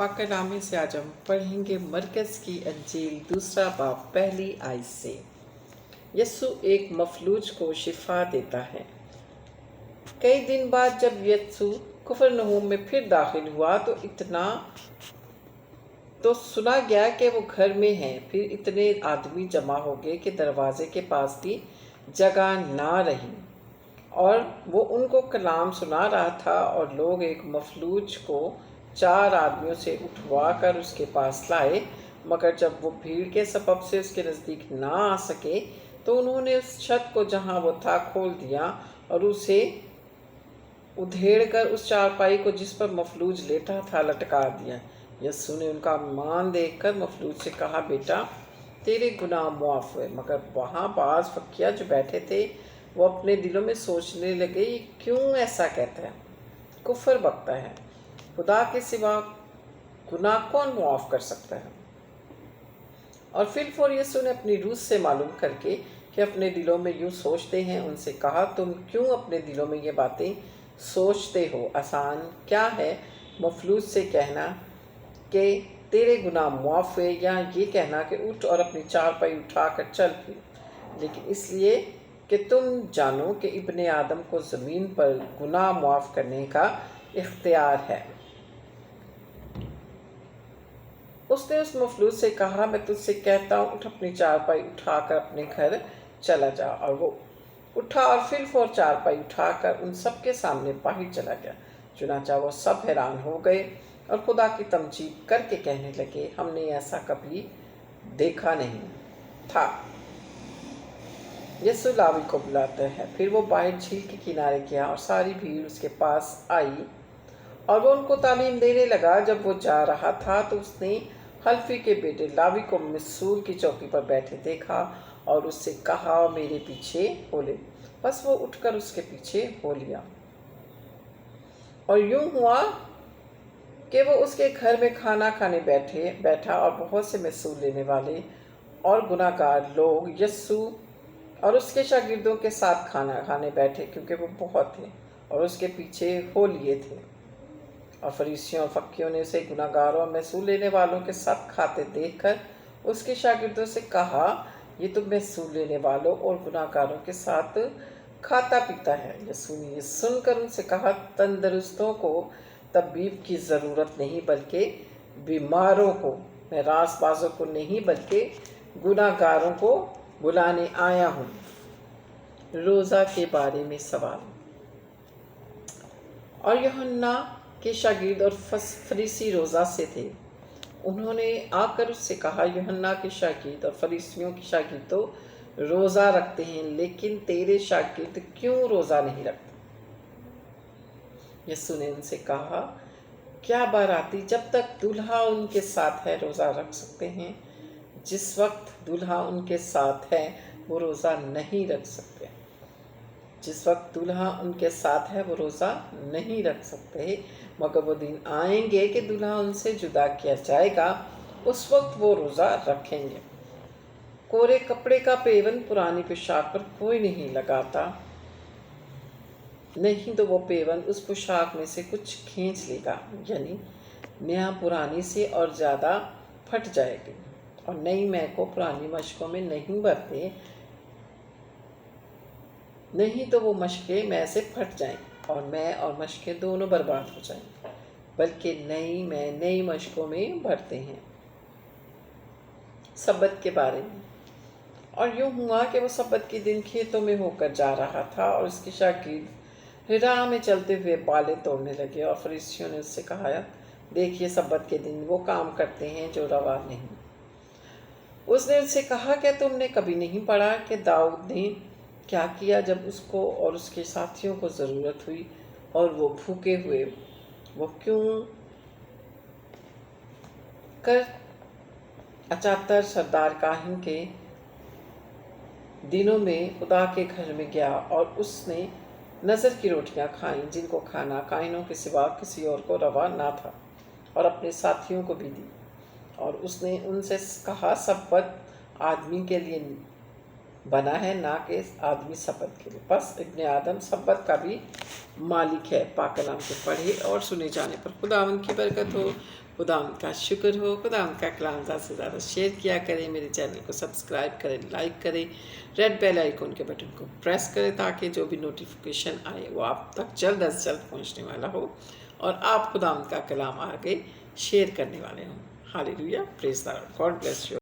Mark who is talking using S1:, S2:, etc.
S1: पाक कलामे से आज हम पढ़ेंगे मरकज़ की अंजील दूसरा बाब पहली आयत से। यस्सु एक मफलूज को शिफा देता है। कई दिन बाद जब यस्सु कुफरनहूम में फिर दाखिल हुआ तो सुना गया कि वो घर में है। फिर इतने आदमी जमा हो गए कि दरवाजे के पास भी जगह ना रही और वो उनको कलाम सुना रहा था। और लोग एक मफलूज को 4 आदमियों से उठवा कर उसके पास लाए, मगर जब वो भीड़ के सबब से उसके नज़दीक ना आ सके तो उन्होंने उस छत को जहाँ वो था खोल दिया और उसे उधेड़ कर उस चारपाई को जिस पर मफलूज लेटा था लटका दिया। यस्सु ने उनका ईमान देखकर मफलूज से कहा, बेटा तेरे गुनाह मुआफ़ हुए। मगर वहाँ बाज़ फ़कीह जो बैठे थे वो अपने दिलों में सोचने लगे, ये क्यों ऐसा कहता है, कुफ्र बकता है, खुदा के सिवा गुनाह कौन मुआफ़ कर सकता है। और फिर यीशु ने अपनी रूह से मालूम करके कि अपने दिलों में यूँ सोचते हैं उनसे कहा, तुम क्यों अपने दिलों में ये बातें सोचते हो। आसान क्या है मफलूज से कहना कि तेरे गुनाह मुआफ़ हुए, या ये कहना कि उठ और अपनी चारपाई उठा कर चल फिर। लेकिन इसलिए कि तुम जानो कि इब्ने आदम को ज़मीन पर गुनाह मुआफ़ करने का इख्तियार है। उसने उस मफलूज से कहा, मैं तुझसे कहता हूँ, उठ अपनी चारपाई उठाकर अपने घर चला जा। और वो उठा और फिर चारपाई उठाकर उन सब के सामने बाहर चला गया। चुनाचा वो सब हैरान हो गए और खुदा की तमजीद करके कहने लगे, हमने ऐसा कभी देखा नहीं था। यीशु लावी को बुलाता है। फिर वो बाहर झील के किनारे गया और सारी भीड़ उसके पास आई और वो उनको तालीम देने लगा। जब वो जा रहा था तो उसने हल्फी के बेटे लावी को मिसूल की चौकी पर बैठे देखा और उससे कहा, मेरे पीछे हो ले। बस वो उठकर उसके पीछे हो लिया। और यूं हुआ कि वो उसके घर में खाना खाने बैठा और बहुत से मिसूल लेने वाले और गुनाहगार लोग यस्सु और उसके शागिर्दों के साथ खाना खाने बैठे, क्योंकि वो बहुत थे और उसके पीछे हो लिए थे। और फरीसियों और फकीयों ने उसे गुनाहगारों और महसूल लेने वालों के साथ खाते देखकर उसके शागिर्दों से कहा, ये तो महसूल लेने वालों और गुनाहगारों के साथ खाता पीता है। यीशु ने ये सुनकर उनसे कहा, तंदुरुस्तों को तबीब की ज़रूरत नहीं बल्कि बीमारों को। मैं रासबाजों को नहीं बल्कि गुनाहगारों को बुलाने आया हूँ। रोज़ा के बारे में सवाल। और यूहन्ना के शागिर्द और फरीसी रोज़ा से थे। उन्होंने आकर उससे कहा, यूहन्ना के शागिर्द और फरीसियों के शागिर्द तो रोज़ा रखते हैं, लेकिन तेरे शागिर्द क्यों रोज़ा नहीं रखते। यीशु ने उनसे कहा, क्या बाराती जब तक दूल्हा उनके साथ है रोज़ा रख सकते हैं? जिस वक्त दूल्हा उनके साथ है वो रोज़ा नहीं रख सकते। जिस वक्त दूल्हा उनके साथ है वो रोज़ा नहीं रख सकते, मगर वो दिन आएंगे कि दूल्हा उनसे जुदा किया जाएगा, उस वक्त वो रोज़ा रखेंगे। कोरे कपड़े का पेवन पुरानी पोशाक पर कोई नहीं लगाता, नहीं तो वो पेवन उस पोशाक में से कुछ खींच लेगा, यानी नया पुरानी से और ज़्यादा फट जाएगी। और नई मै को पुरानी मशकों में नहीं भरते, नहीं तो वो मशकें मै से फट जाएं और मै और मशकें दोनों बर्बाद हो जाएं, बल्कि नई मै नई मशकों में भरते हैं। सब्बत के बारे में। और यूँ हुआ कि वो सब्बत के दिन खेतों में होकर जा रहा था और उसके शागिर्द राह में चलते हुए बालें तोड़ने लगे। और फरीसियों ने उससे कहा, देखिए सब्बत के दिन वो काम करते हैं जो रवा नहीं। उसने उनसे कहा, क्या तुमने कभी नहीं पढ़ा कि दाऊद ने क्या किया जब उसको और उसके साथियों को ज़रूरत हुई और वो भूखे हुए? वो क्यों कर अचातर सरदार काहिन के दिनों में खुदा के घर में गया और उसने नज़र की रोटियां खाईं, जिनको खाना काहिनों के सिवा किसी और को रवा ना था, और अपने साथियों को भी दी। और उसने उनसे कहा, सब्बत आदमी के लिए बना है, ना कि आदमी सब्बत के लिए। बस इब्ने आदम सब्बत का भी मालिक है। पाक कलाम को पढ़े और सुने जाने पर खुदावंद की बरकत हो। خدا ان کا شکر ہو. خدا ان کا کلام زیادہ سے زیادہ شیئر کیا کریں. میرے چینل کو سبسکرائب کریں, لائک کریں, ریڈ بیل آئیکن کے بٹن کو پریس کریں تاکہ جو بھی نوٹیفیکیشن آئے وہ آپ تک جلد از جلد پہنچنے والا ہو اور آپ خدا ان کا کلام آگے شیئر کرنے والے ہوں. Hallelujah, praise the lord. God bless you.